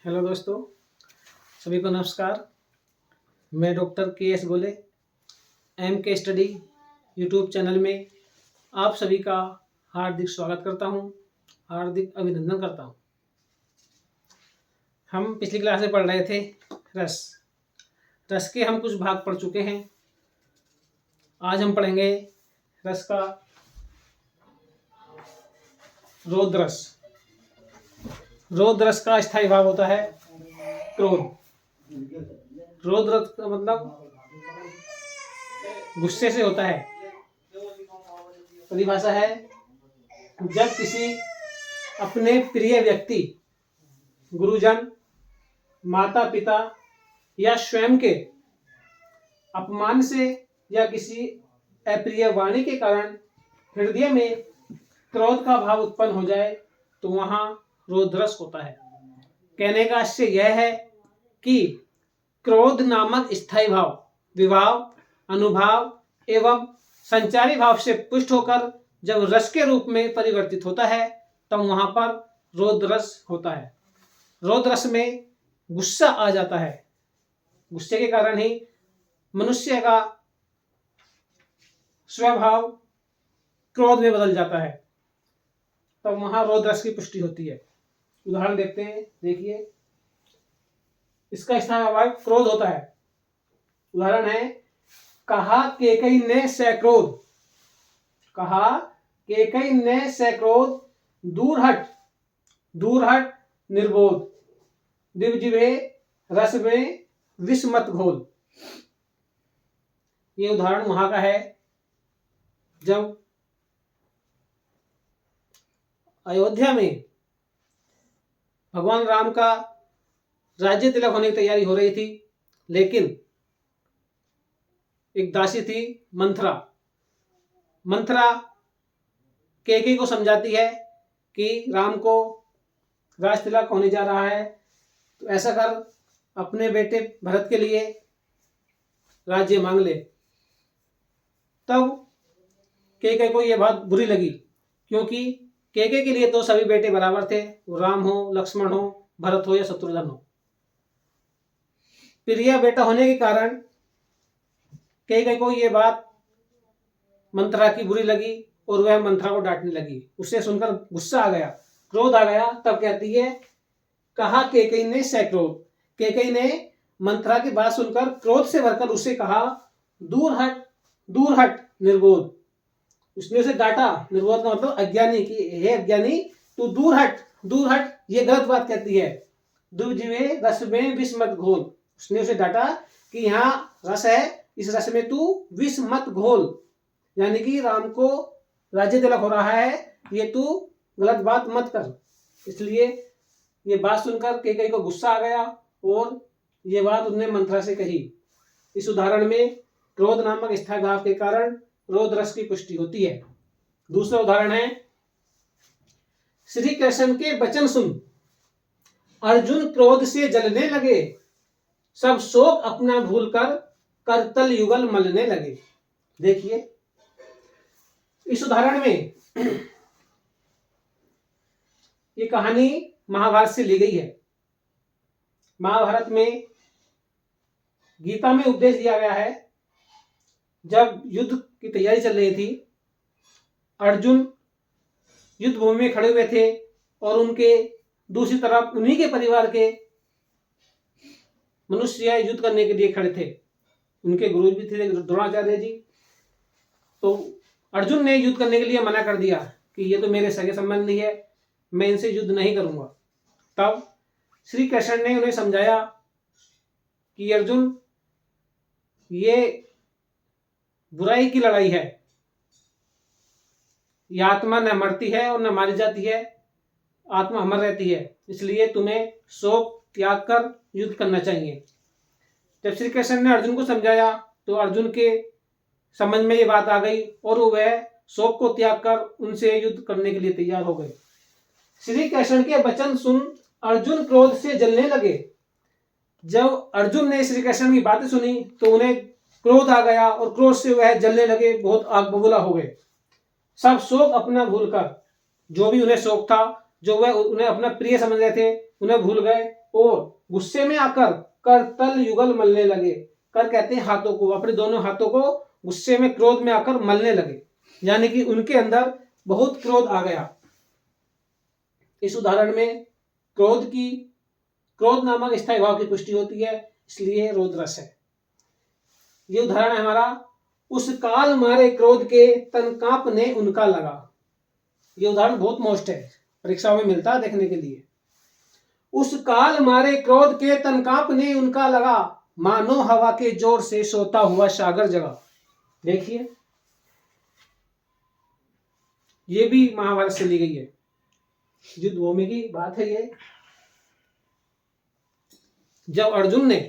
Hello दोस्तों, सभी को नमस्कार। मैं डॉक्टर के एस गोले एम के स्टडी यूट्यूब चैनल में आप सभी का हार्दिक स्वागत करता हूं, हार्दिक अभिनंदन करता हूं। हम पिछली क्लास में पढ़ रहे थे रस के हम कुछ भाग पढ़ चुके हैं। आज हम पढ़ेंगे रस का रौद्रस। रौद्रस का स्थायी भाव होता है क्रोध। रौद्रस का मतलब गुस्से से होता है। परिभाषा है, जब किसी अपने प्रिय व्यक्ति, गुरुजन, माता पिता या स्वयं के अपमान से या किसी अप्रिय वाणी के कारण हृदय में क्रोध का भाव उत्पन्न हो जाए तो वहां रौद्रस होता है। कहने का आशय यह है कि क्रोध नामक स्थायी भाव विभाव, अनुभाव एवं संचारी भाव से पुष्ट होकर जब रस के रूप में परिवर्तित होता है तब वहां पर रौद्रस होता है। रौद्रस में गुस्सा आ जाता है। गुस्से के कारण ही मनुष्य का स्वभाव क्रोध में बदल जाता है, तब वहां रौद्रस की पुष्टि होती है। उदाहरण देखते हैं, देखिए इसका स्थायी भाव क्रोध होता है। उदाहरण है, कहा केकई ने सक्रोध, कहा केकई ने सक्रोध, दूर हट निर्बोध, दिव्जिह्वे रस में विष मत घोल। ये उदाहरण वहां का है जब अयोध्या में भगवान राम का राज्य तिलक होने की तैयारी हो रही थी, लेकिन एक दासी थी मंथरा। मंथरा कैकेयी को समझाती है कि राम को राज तिलक होने जा रहा है, तो ऐसा कर अपने बेटे भरत के लिए राज्य मांग ले। तब कैकेयी को यह बात बुरी लगी, क्योंकि कैकेयी के लिए तो सभी बेटे बराबर थे, राम हो, लक्ष्मण हो, भरत हो या शत्रुघ्न हो। प्रिय बेटा होने के कारण कैकेयी को यह बात मंथरा की बुरी लगी और वह मंथरा को डांटने लगी। उसे सुनकर गुस्सा आ गया, क्रोध आ गया। तब कहती है, कहा कैकेयी ने सक्रोध। कैकेयी ने मंथरा की बात सुनकर क्रोध से भरकर उसे कहा, दूर हट निर्बोध। उसने उसे डांटा। निर्बोध का मतलब अज्ञानी, कि हे अज्ञानी तू दूर हट, ये गलत बात कहती है। दिव्जिह्वे रस में विष मत घोल। उसने उसे डांटा कि यहाँ रस है, इस रस में तू विष मत घोल, यानी कि राम को राज्य तिलक हो रहा है, ये तू गलत बात मत कर। इसलिए ये बात सुनकर कैकेयी को गुस्सा आ गया और ये बात उसने मंथरा से कही। इस उदाहरण में क्रोध नामक स्थायी भाव के कारण रौद्रस की पुष्टि होती है। दूसरा उदाहरण है, श्री कृष्ण के वचन सुन अर्जुन क्रोध से जलने लगे, सब शोक अपना भूलकर करतल युगल मलने लगे। देखिए इस उदाहरण में ये कहानी महाभारत से ली गई है। महाभारत में गीता में उपदेश दिया गया है, जब युद्ध की तैयारी चल रही थी, अर्जुन युद्ध भूमि में खड़े हुए थे और उनके दूसरी तरफ उन्हीं के परिवार के मनुष्य युद्ध करने के लिए खड़े थे। उनके गुरु भी थे द्रोणाचार्य जी। तो अर्जुन ने युद्ध करने के लिए मना कर दिया कि ये तो मेरे सगे संबंधी है, मैं इनसे युद्ध नहीं करूंगा। तब श्री कृष्ण ने उन्हें समझाया कि अर्जुन, ये बुराई की लड़ाई है, यह आत्मा न मरती है और न मारी जाती है, आत्मा अमर रहती है, इसलिए तुम्हें शोक त्याग कर युद्ध करना चाहिए। जब श्री कृष्ण ने अर्जुन को समझाया तो अर्जुन के समझ में ये बात आ गई और वह शोक को त्याग कर उनसे युद्ध करने के लिए तैयार हो गए। श्री कृष्ण के वचन सुन अर्जुन क्रोध से जलने लगे। जब अर्जुन ने श्री कृष्ण की बातें सुनी तो उन्हें क्रोध आ गया और क्रोध से वह जलने लगे, बहुत आग बबूला हो गए। सब शोक अपना भूलकर, जो भी उन्हें शोक था जो वह उन्हें अपना प्रिय समझ रहे थे उन्हें भूल गए और गुस्से में आकर करतल युगल मलने लगे। कर कहते हैं हाथों को, अपने दोनों हाथों को गुस्से में क्रोध में आकर मलने लगे, यानी कि उनके अंदर बहुत क्रोध आ गया। इस उदाहरण में क्रोध नामक स्थायी भाव की पुष्टि होती है, इसलिए रोध रस है। ये उदाहरण है हमारा, उस काल मारे क्रोध के तन कांपने उनका लगा। ये उदाहरण बहुत मोस्ट है, परीक्षाओं में मिलता है देखने के लिए। उस काल मारे क्रोध के तन कांपने उनका लगा, मानो हवा के जोर से सोता हुआ सागर जगा। देखिए ये भी महाभारत से ली गई है, युद्ध भूमि की बात है ये। जब अर्जुन ने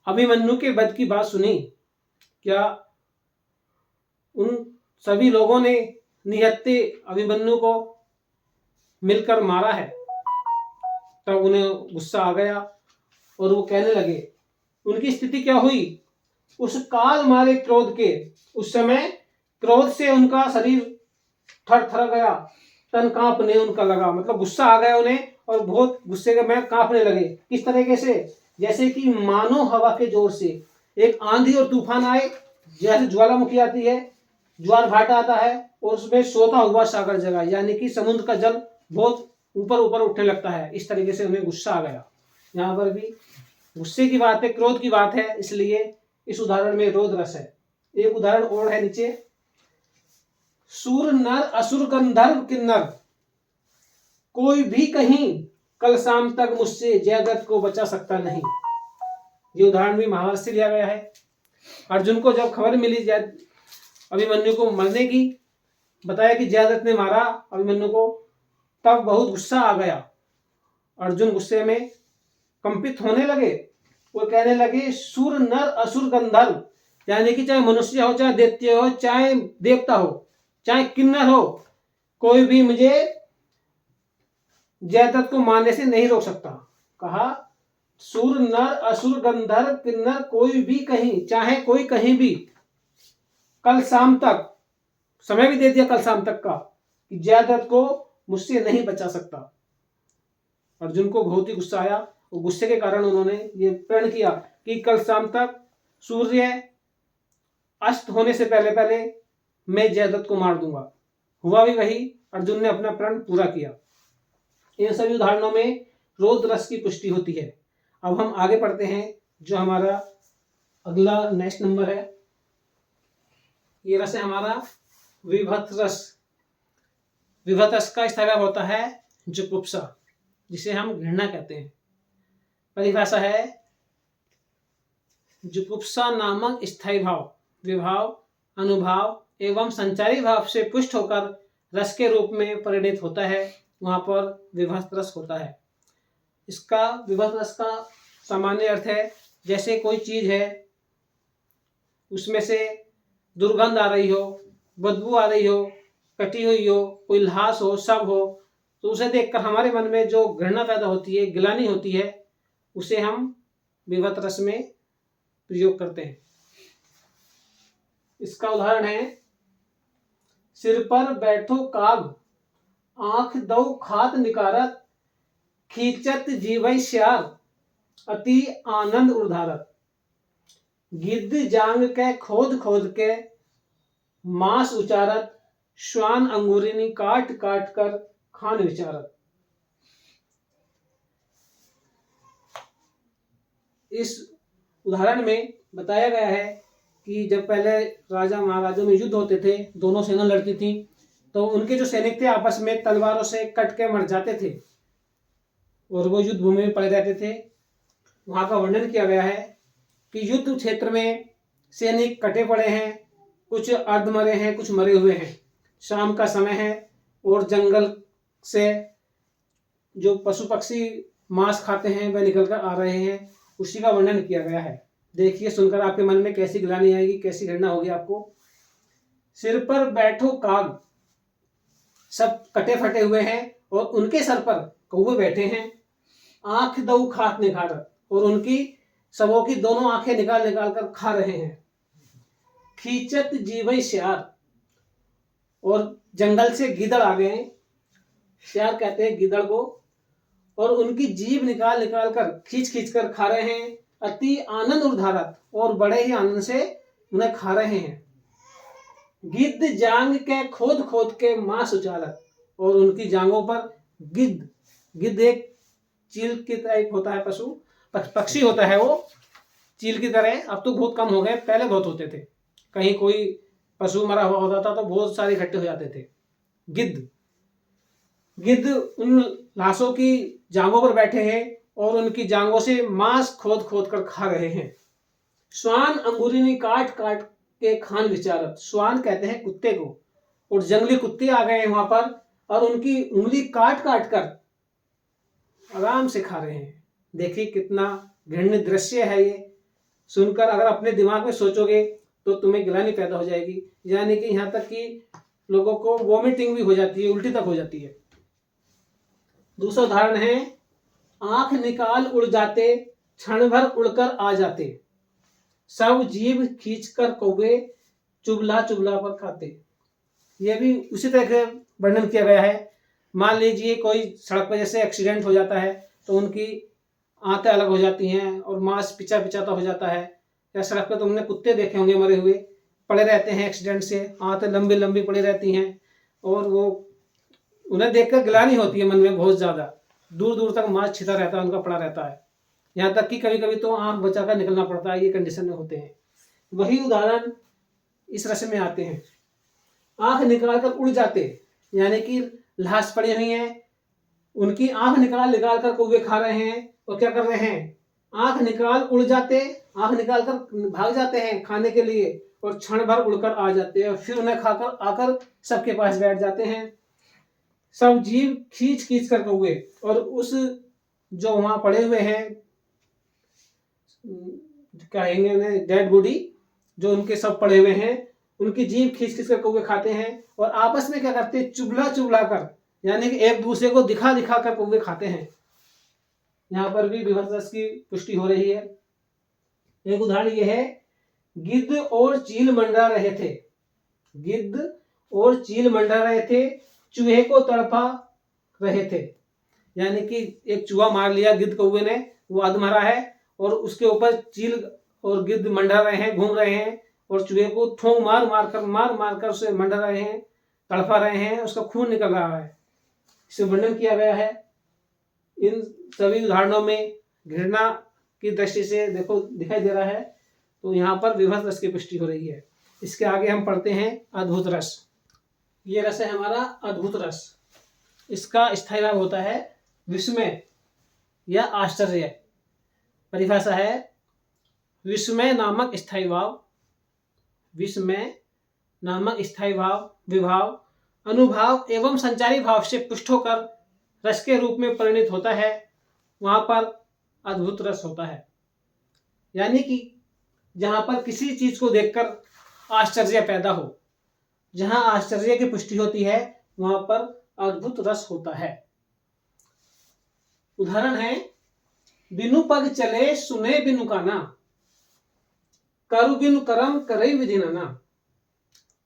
अभिमन्यु के वध की बात सुनी, क्या उन सभी लोगों ने निहत्थे अभिमन्यु को मिलकर मारा है? तब उन्हें गुस्सा आ गया और वो कहने लगे, उनकी स्थिति क्या हुई? उस काल मारे क्रोध के, उस समय क्रोध से उनका शरीर थर थर गया, तन कांपने उनका लगा, मतलब गुस्सा आ गया उन्हें और बहुत गुस्से में कांपने लगे। किस तरीके से? जैसे कि मानो हवा के जोर से एक आंधी और तूफान आए, जैसे ज्वालामुखी आती है, ज्वार भाटा आता है और उसमें सोता हुआ सागर जगा, यानी कि समुद्र का जल बहुत ऊपर ऊपर उठने लगता है। इस तरीके से उन्हें गुस्सा आ गया। यहाँ पर भी गुस्से की बात है, क्रोध की बात है, इसलिए इस उदाहरण में रोध रस है। एक उदाहरण और है नीचे, सूर नर असुर गंधर्व किन्नर, कोई भी कहीं कल शाम तक मुझसे जयद्रथ को बचा सकता नहीं। ये उदाहरण भी महाभारत से लिया गया है। अर्जुन को जब खबर मिली अभिमन्यु को मरने की, बताया कि जयद्रथ ने मारा अभिमन्यु को, तब बहुत गुस्सा आ गया। अर्जुन गुस्से में कंपित होने लगे, वो कहने लगे सुर नर असुर गंधर्व, यानी कि चाहे मनुष्य हो, चाहे दैत्य हो, चाहे देवता हो, चाहे किन्नर हो, कोई भी मुझे जयद्रथ को मारने से नहीं रोक सकता। कहा सुर नर असुर गंधर्व किन्नर, कोई भी कहीं, चाहे कोई कहीं भी, कल शाम तक, समय भी दे दिया कल शाम तक का, कि जयद्रथ को मुझसे नहीं बचा सकता। अर्जुन को बहुत ही गुस्सा आया और गुस्से के कारण उन्होंने ये प्रण किया कि कल शाम तक सूर्य अस्त होने से पहले पहले मैं जयद्रथ को मार दूंगा। हुआ भी वही, अर्जुन ने अपना प्रण पूरा किया। इन सभी उदाहरणों में रोध रस की पुष्टि होती है। अब हम आगे पढ़ते हैं, जो हमारा अगला नेक्स्ट नंबर है, ये रस है हमारा विभत रस। विभत रस का स्थायी भाव होता है जुगुप्सा, जिसे हम घृणा कहते हैं। परिभाषा है, जुगुप्सा नामक स्थायी भाव विभाव, अनुभाव एवं संचारी भाव से पुष्ट होकर रस के रूप में परिणित होता है, वहां पर विभत रस होता है। इसका विभत रस का सामान्य अर्थ है, जैसे कोई चीज है उसमें से दुर्गंध आ रही हो, बदबू आ रही हो, कटी हुई हो, कोई ल्हास हो, सब हो, तो उसे देखकर हमारे मन में जो घृणा पैदा होती है, गिलानी होती है, उसे हम विभत रस में प्रयोग करते हैं। इसका उदाहरण है, सिर पर बैठो काग, आंख दो खात निकारत, खींचत जीवै श्यार, अति आनंद उधारत। गिद्ध जांग के खोद खोद के, मांस उचारत, श्वान अंगूरिनी काट काट कर खान विचारत। इस उदाहरण में बताया गया है कि जब पहले राजा महाराजों में युद्ध होते थे, दोनों सेना लड़ती थी, तो उनके जो सैनिक थे आपस में तलवारों से कट के मर जाते थे और वो युद्ध भूमि में पड़े रहते थे। वहां का वर्णन किया गया है कि युद्ध क्षेत्र में सैनिक कटे पड़े हैं, कुछ अर्ध मरे हैं, कुछ मरे हुए हैं। शाम का समय है और जंगल से जो पशु पक्षी मांस खाते हैं वह निकल कर आ रहे हैं, उसी का वर्णन किया गया है। देखिए, सुनकर आपके मन में कैसी गिलानी आएगी, कैसी घृणा होगी आपको। सिर पर बैठो काग, सब कटे फटे हुए हैं और उनके सर पर कौवे बैठे हैं। आंख दो खात निखारत, और उनकी सबों की दोनों आंखें निकाल निकाल कर खा रहे हैं। खींचत जीवै श्यार, और जंगल से गीदड़ आ गए हैं, शेर कहते हैं गीदड़ को, और उनकी जीभ निकाल निकाल कर खींच खींच कर खा रहे हैं, अति आनंद उधारत, और बड़े ही आनंद से उन्हें खा रहे हैं। गिद्ध जांग के खोद खोद के मांस उचालत, और उनकी जांगों पर गिद्ध, गिद्ध एक चील की टाइप होता है, पशु पक्षी होता है वो, चील की तरह। अब तो बहुत कम हो गए, पहले बहुत होते थे। कहीं कोई पशु मरा हुआ होता था तो बहुत सारे इकट्ठे हो जाते थे। गिद्ध, गिद्ध उन लाशों की जांघों पर बैठे हैं और उनकी जांघों से मांस खोद खोद कर खा रहे हैं। श्वान अंगुरिनी काट काट के खान विचारत, श्वान कहते हैं कुत्ते को, और जंगली कुत्ते आ गए हैं वहां पर, और उनकी उंगली काट काट कर आराम से खा रहे हैं। देखिए कितना घृणित दृश्य है ये। सुनकर अगर अपने दिमाग में सोचोगे तो तुम्हें गिलानी पैदा हो जाएगी, यानी कि यहाँ तक कि लोगों को वोमिटिंग भी हो जाती है, उल्टी तक हो जाती है। दूसरा उदाहरण है, आंख निकाल उड़ जाते, क्षण भर उड़कर आ जाते, सब जीभ खींचकर कौवे चुगला चुगला पर खाते। यह भी उसी तरह से वर्णन किया गया है। मान लीजिए कोई सड़क पर जैसे एक्सीडेंट हो जाता है तो उनकी आंतें अलग हो जाती हैं और मांस पिचा पिचाता हो जाता है। या सड़क पर तुमने कुत्ते देखे होंगे मरे हुए, पड़े रहते हैं एक्सीडेंट से, आंतें लंबी लंबी पड़ी रहती हैं, और वो उन्हें देखकर गिलानी होती है मन में बहुत ज्यादा, दूर दूर तक मांस छिता रहता है, उनका पड़ा रहता है, यहाँ तक कि कभी कभी तो आंख बचाकर निकलना पड़ता है, ये कंडीशन में होते हैं। वही उदाहरण इस रस्म में आते हैं। आंख निकाल कर उड़ जाते, यानी कि लाश पड़ी हुई है, उनकी आंख निकाल निकाल कर कौवे खा रहे हैं, और क्या कर रहे हैं, आंख निकाल उड़ जाते, आंख निकाल कर भाग जाते हैं खाने के लिए, और क्षण भर उड़कर आ जाते हैं, फिर उन्हें खाकर आकर सबके पास बैठ जाते हैं। सब जीव खींच खींच कर कौवे, और उस जो वहां पड़े हुए हैं, कहेंगे उन्हें डेड बॉडी, जो उनके सब पड़े हुए हैं, उनकी जीभ खींच खींच कर कौवे खाते हैं, और आपस में क्या करते हैं, चुगला चुगला कर, यानी कि एक दूसरे को दिखा दिखा कर कौवे खाते हैं। यहाँ पर भी विभत्स रस की पुष्टि हो रही है। एक उदाहरण यह है, गिद्ध और चील मंडरा रहे थे, गिद्ध और चील मंडरा रहे थे, चूहे को तड़पा रहे थे, यानी कि एक चूहा मार लिया गिद्ध कौवे ने, वो अधमरा है, और उसके ऊपर चील और गिद्ध मंडरा रहे हैं, घूम रहे हैं, और चूहे को ठोंक मार मार कर उसे मंडरा रहे हैं, तड़पा रहे हैं, उसका खून निकल रहा है। इसे वर्णन किया गया है। इन सभी उदाहरणों में घृणा की दृष्टि से देखो दिखाई दे रहा है, तो यहाँ पर विभत्स रस की पुष्टि हो रही है। इसके आगे हम पढ़ते हैं अद्भुत रस। ये रस है हमारा अद्भुत रस। इसका स्थायी भाव होता है विस्मय या आश्चर्य। परिभाषा है, विस्मय नामक स्थायी भाव, विस्मय नामक स्थायी भाव विभाव अनुभाव एवं संचारी भाव से पुष्ट होकर रस के रूप में परिणित होता है, वहां पर अद्भुत रस होता है। यानी कि जहां पर किसी चीज को देखकर आश्चर्य पैदा हो, जहां आश्चर्य की पुष्टि होती है, वहां पर अद्भुत रस होता है। उदाहरण है, बिनु पग चले सुने बिनु काना, करु बिनु करम करे विधि नाना।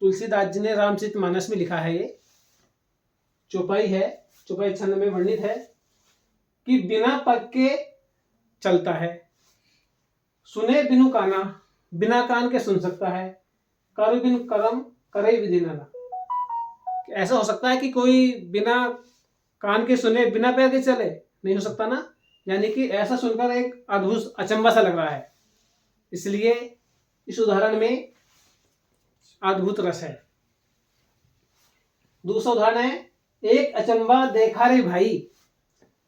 तुलसीदास जी ने रामचरितमानस में लिखा है, ये चौपाई है, चौपाई छंद में वर्णित है कि बिना पग के चलता है, सुने बिनु काना, बिना कान के सुन सकता है, करु बिनु करम करे विधि नाना। ऐसा हो सकता है कि कोई बिना कान के सुने बिना पैर के चले? नहीं हो सकता ना। यानी कि ऐसा सुनकर एक अद्भुत अचंभा सा लग रहा है, इसलिए इस उदाहरण में अद्भुत रस है। दूसरा उदाहरण है, एक अचंबा देखा रे भाई,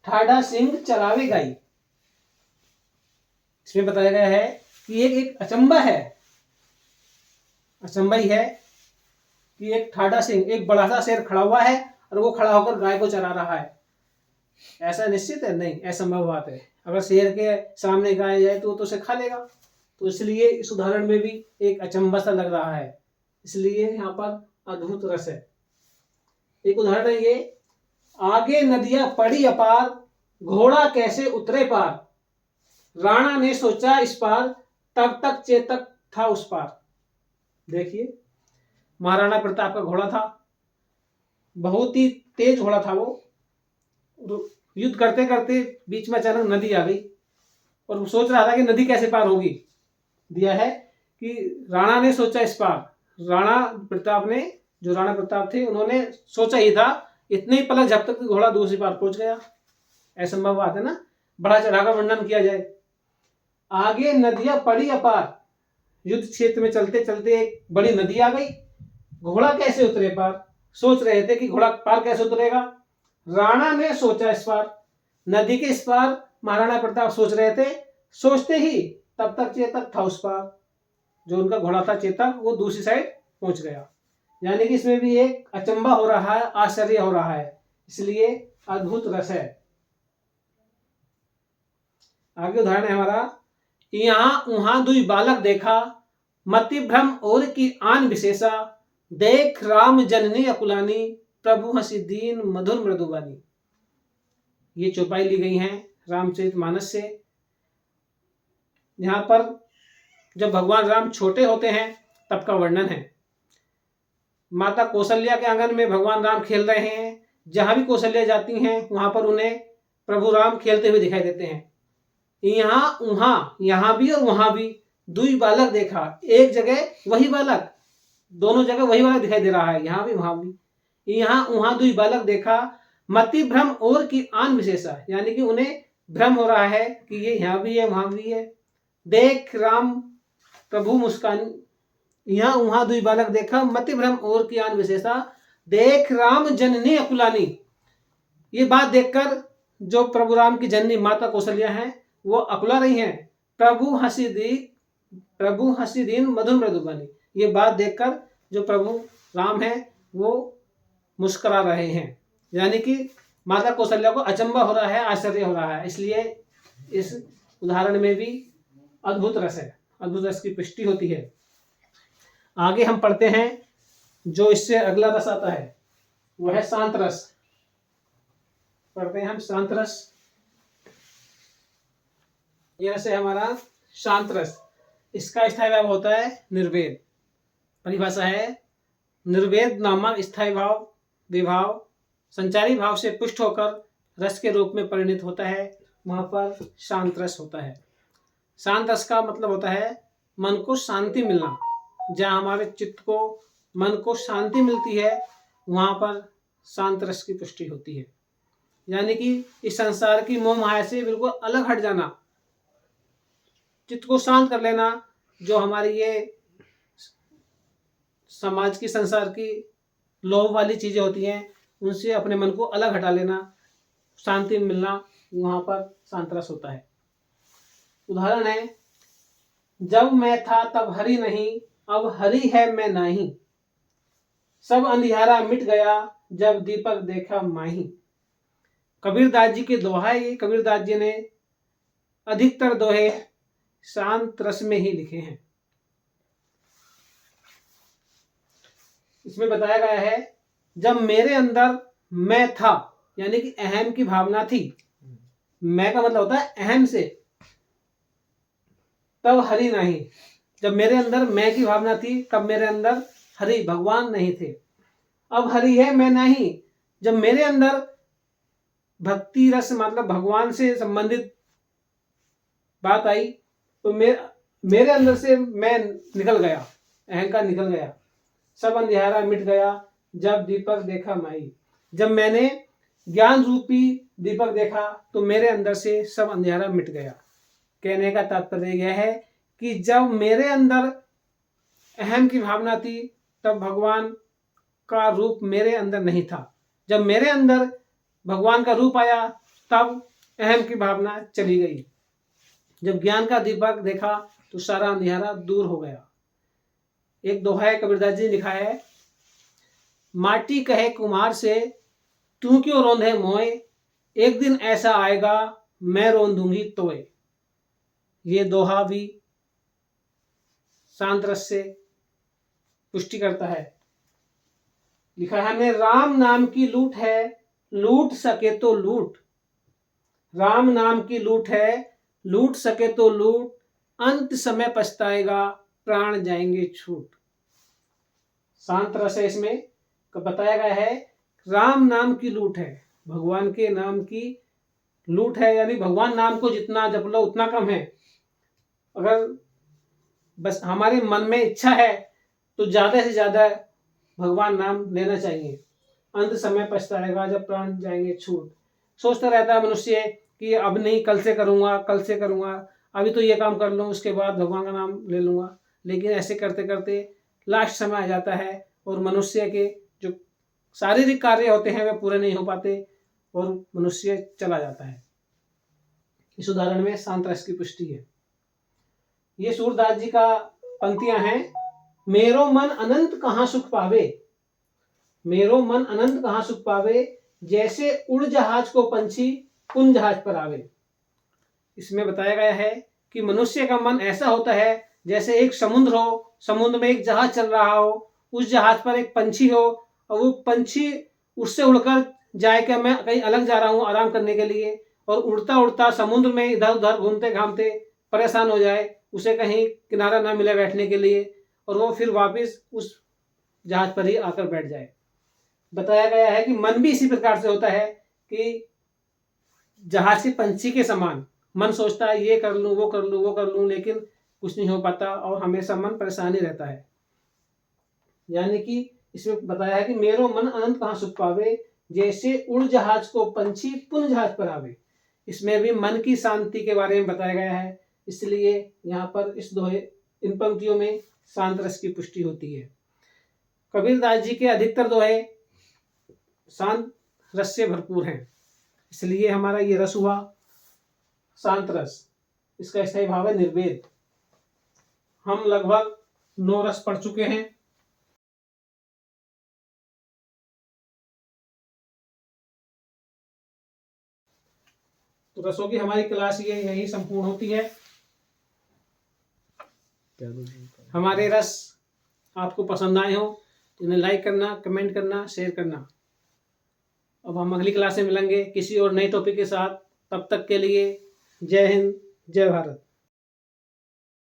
ठाडा सिंह चलावे गाई। इसमें बताया गया है कि एक अचंबा है, अचंबा ही है कि एक ठाडा सिंह, एक बड़ा सा शेर खड़ा हुआ है और वो खड़ा होकर गाय को चरा रहा है। ऐसा निश्चित है? नहीं, असंभव बात है। अगर शेर के सामने गाय जाए तो उसे खा लेगा। तो इसलिए इस उदाहरण में भी एक अचंबा सा लग रहा है, इसलिए यहाँ पर अद्भुत रस है। एक उदाहरण है ये, आगे नदियां पड़ी अपार, घोड़ा कैसे उतरे पार, राणा ने सोचा इस पार, तब तक चेतक था उस पार। देखिए, महाराणा प्रताप का घोड़ा था, बहुत ही तेज घोड़ा था वो। युद्ध करते करते बीच में अचानक नदी आ गई और वो सोच रहा था कि नदी कैसे पार होगी। दिया है कि राणा ने सोचा इस पार, राणा प्रताप ने, जो राणा प्रताप थे, उन्होंने सोचा ही था, इतने ही पलक झपकते तक घोड़ा दूसरी पार पहुंच गया। असंभव बात है ना, बड़ा चढ़ाकर वर्णन किया जाए। आगे नदियां पड़ी अपार, युद्ध क्षेत्र में चलते चलते एक बड़ी नदी आ गई, घोड़ा कैसे उतरे पार। सोच रहे थे कि घोड़ा पार कैसे उतरेगा। राणा ने सोचा इस पार, नदी के इस पार महाराणा प्रताप सोच रहे थे। सोचते ही तब तक चेतक था उस पार, जो उनका घोड़ा था चेतक, वो दूसरी साइड पहुंच गया। यानी कि इसमें भी एक अचंबा हो रहा है, आश्चर्य हो रहा है, इसलिए अद्भुत रस है। आगे उदाहरण है हमारा, यहाँ उहाँ दुई बालक देखा, मति भ्रम और की आन विशेषा, देख राम जननी अकुलानी, प्रभु हंसी दीन मधुर मृदुबानी। ये चौपाई ली गई है रामचरितमानस से। यहाँ पर जब भगवान राम छोटे होते हैं तब का वर्णन है। माता कौशल्या के आंगन में भगवान राम खेल रहे हैं। जहां भी कौशल्या जाती हैं वहां पर उन्हें प्रभु राम खेलते हुए दिखाई देते हैं। यहाँ उहाँ, यहाँ भी और वहां भी, दुई बालक देखा, एक जगह वही बालक, दोनों जगह वही बालक दिखाई दे रहा है, यहाँ भी वहां भी। यहाँ उहाँ दुई बालक देखा, मति भ्रम और की आन विशेषा, यानी कि उन्हें भ्रम हो रहा है कि ये यहाँ भी है वहां भी है। देख राम प्रभु मुस्कान, यहाँ उहाँ दुई बालक देखा, मति भ्रम और की आन विशेषा, देख राम जननी अकुलानी। ये बात देखकर जो प्रभु राम की जननी माता कौशल्या हैं वो अकुला रही हैं। प्रभु हंसी दीन मधुर मृदुबानी, ये बात देखकर जो प्रभु राम हैं वो मुस्कुरा रहे हैं। यानी कि माता कौशल्या को अचंबा हो रहा है, आश्चर्य हो रहा है, इसलिए इस उदाहरण में भी अद्भुत रस है, अद्भुत रस की पुष्टि होती है। आगे हम पढ़ते हैं जो इससे अगला रस आता है वह है शांत रस। पढ़ते हैं हम शांत रस। यह रस है हमारा शांत रस। इसका स्थायी भाव होता है निर्वेद। परिभाषा है, निर्वेद नामक स्थायी भाव विभाव संचारी भाव से पुष्ट होकर रस के रूप में परिणित होता है, वहां पर शांत रस होता है। शांत रस का मतलब होता है मन को शांति मिलना। जहाँ हमारे चित्त को, मन को शांति मिलती है वहां पर शांत रस की पुष्टि होती है। यानी कि इस संसार की मोह माया से बिल्कुल अलग हट जाना, चित्त को शांत कर लेना। जो हमारी ये समाज की, संसार की लोभ वाली चीजें होती हैं उनसे अपने मन को अलग हटा लेना, शांति मिलना, वहां पर शांत रस होता है। उदाहरण है, जब मैं था तब हरि नहीं, अब हरि है मैं नहीं, सब अंधियारा मिट गया, जब दीपक देखा माही। कबीरदास जी के दोहा है। कबीरदास जी ने अधिकतर दोहे शांत रस में ही लिखे हैं। इसमें बताया गया है, जब मेरे अंदर मैं था, यानी कि अहम की भावना थी, मैं का मतलब होता है अहम से, तब हरि नहीं। जब मेरे अंदर मैं की भावना थी तब मेरे अंदर हरि भगवान नहीं थे। अब हरि है मैं नहीं। जब मेरे अंदर भक्ति रस मतलब भगवान से संबंधित बात आई तो मेरे अंदर से मैं निकल गया, अहंकार निकल गया। सब अंधियारा मिट गया, जब दीपक देखा माई। जब मैंने ज्ञान रूपी दीपक देखा तो मेरे अंदर से सब अंधियारा मिट गया। कहने का तात्पर्य यह है कि जब मेरे अंदर अहम की भावना थी तब भगवान का रूप मेरे अंदर नहीं था। जब मेरे अंदर भगवान का रूप आया तब अहम की भावना चली गई। जब ज्ञान का दीपक देखा तो सारा अंधियारा दूर हो गया। एक दोहा है, कबीरदास जी लिखा है, माटी कहे कुम्हार से तू क्यों रोंधे मोए, एक दिन ऐसा आएगा मैं रोन दूंगी तोए। ये दोहा भी शांत रस से पुष्टि करता है। लिखा है हमने, राम नाम की लूट है, लूट सके तो लूट। राम नाम की लूट है, लूट सके तो लूट, अंत समय पछताएगा प्राण जाएंगे छूट। शांत रस है। इसमें बताया गया है राम नाम की लूट है, भगवान के नाम की लूट है, यानी भगवान नाम को जितना जप लो उतना कम है। अगर बस हमारे मन में इच्छा है तो ज्यादा से ज्यादा भगवान नाम लेना चाहिए। अंत समय पछताएगा जब प्राण जाएंगे छूट। सोचता रहता है मनुष्य कि अब नहीं, कल से करूंगा, कल से करूंगा, अभी तो ये काम कर लूँ, उसके बाद भगवान का नाम ले लूंगा। लेकिन ऐसे करते करते लास्ट समय आ जाता है और मनुष्य के जो शारीरिक कार्य होते हैं वे पूरे नहीं हो पाते और मनुष्य चला जाता है। इस उदाहरण में शांत रस की पुष्टि है। ये सूरदास जी का पंक्तियां हैं। मेरो मन अनंत कहाँ सुख पावे, मेरो मन अनंत कहाँ सुख पावे, जैसे उड़ जहाज को पंछी पुन जहाज पर आवे। इसमें बताया गया है कि मनुष्य का मन ऐसा होता है जैसे एक समुद्र हो, समुद्र में एक जहाज चल रहा हो, उस जहाज पर एक पंछी हो और वो पंछी उससे उड़कर जाए कि मैं कहीं अलग जा रहा हूँ आराम करने के लिए, और उड़ता उड़ता समुद्र में इधर उधर घूमते घामते परेशान हो जाए, उसे कहीं किनारा ना मिले बैठने के लिए, और वो फिर वापस उस जहाज पर ही आकर बैठ जाए। बताया गया है कि मन भी इसी प्रकार से होता है कि जहाज के पंछी के समान मन सोचता है ये कर लूं, वो कर लूं, वो कर लूं, लेकिन कुछ नहीं हो पाता और हमेशा मन परेशान ही रहता है। यानी कि इसमें बताया है कि मेरो मन अनंत कहाँ सुख पावे, जैसे उड़ जहाज को पंछी पुन जहाज पर आवे। इसमें भी मन की शांति के बारे में बताया गया है, इसलिए यहाँ पर इस दोहे, इन पंक्तियों में शांत रस की पुष्टि होती है। कबीरदास जी के अधिकतर दोहे शांत रस से भरपूर हैं, इसलिए हमारा ये रस हुआ शांत रस। इसका स्थायी भाव है निर्वेद। हम लगभग 9 रस पढ़ चुके हैं। तो रसों की हमारी क्लास ये यही संपूर्ण होती है। हमारे रस आपको पसंद आए हो तो इन्हें लाइक करना, कमेंट करना, शेयर करना। अब हम अगली क्लास में मिलेंगे किसी और नए टॉपिक के साथ। तब तक के लिए जय हिंद, जय भारत।